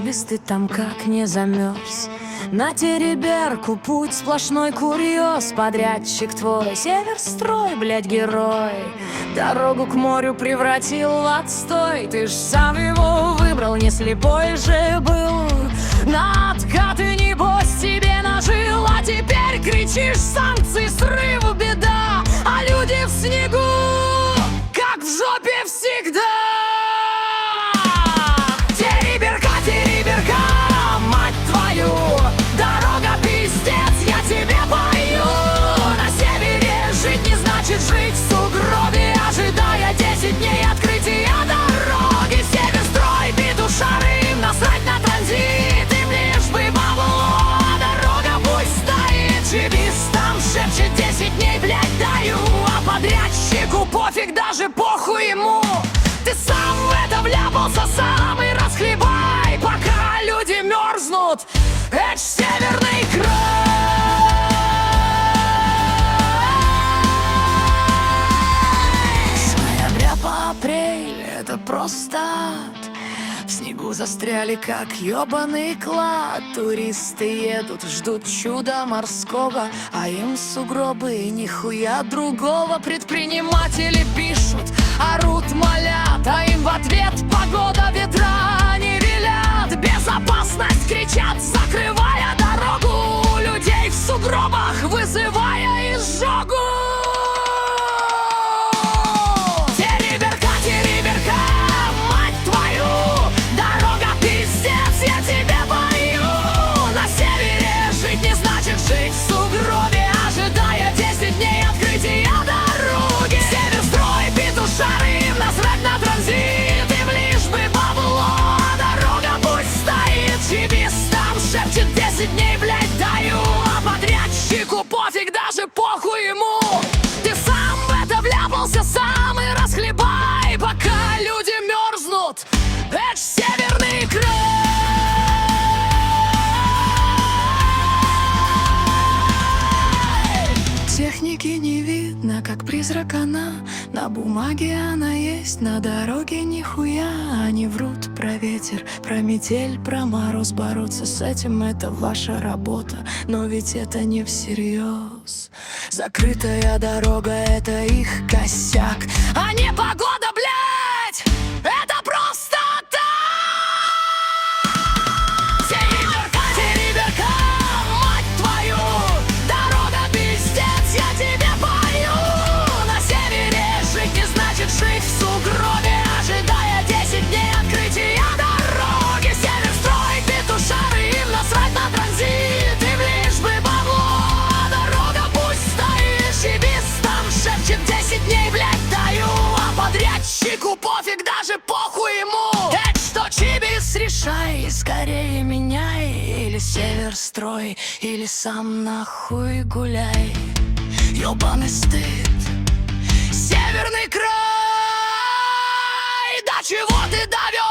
ты там как не замерз. На Тереберку путь сплошной курьез. Подрядчик твой, Северстрой, блядь, герой. Дорогу к морю превратил в отстой. Ты ж сам его выбрал, не слепой же был. На откаты, небось, тебе нажил. А теперь кричишь: санкции, срыв, беда. А люди в снегу, как в жопе всегда. Тереберка, Тереберка, мать твою, дорога пиздец, я тебе пою. На севере жить не значит жить в сугробе, ожидая 10 дней открытия дороги. Северстрой, петушары, им насрать на транзит, им лишь бы бабло, а дорога пусть стоит. Чибистам шепчет: 10 дней, блядь, даю, а подрядчику пофиг, даже похуй ему. Ты сам в это вляпался, сам и расхлебай, пока люди мерзнут. Это ж северный край. С ноября по апрель это просто ад. В снегу застряли, как ёбаный клад. Туристы едут, ждут чуда морского, а им сугробы и нихуя другого. Предприниматели пишут, орут, молят, а им в ответ погода, ветра не велят. Безопасность кричат, закрывая дорогу, людей в сугробах вызывая изжогу. Тереберка, Тереберка, мать твою, дорога пиздец, я тебе пою. На севере жить не значит жить в сугробе, ожидая 10 дней открытия дороги. Северстрой, петушары, им насрать на транзит, им лишь бы бабло, а дорога пусть стоит. Чибистам шепчет: 10 дней, блядь, даю, а подрядчику пофиг, даже похуй ему. Ты сам в это вляпался, сам и расхлебай, пока люди мерзнут. Это ж северный край. Техники не видно, как призрак она. На бумаге она есть, на дороге нихуя. Они врут про ветер, про метель, про мороз. Бороться с этим — это ваша работа, но ведь это не всерьез. Закрытая дорога — это их косяк, а не погода, блядь! Это просто так! Тереберка, Тереберка, мать твою, дорога пиздец, я тебе пою. На севере жить не значит жить в сугробе, ожидая 10 дней открытия дороги. Северстрой, петушары, им насрать на транзит, им лишь бы бабло, а дорога пусть стоит. Чибистам шепчет: 10 дней, блядь, даю, а подрядчику пофиг, даже похуй ему. Это что, Чибис, решай, скорее меняй. Или Северстрой, или сам нахуй гуляй. Ёбаный стыд, северный край. До чего ты довел?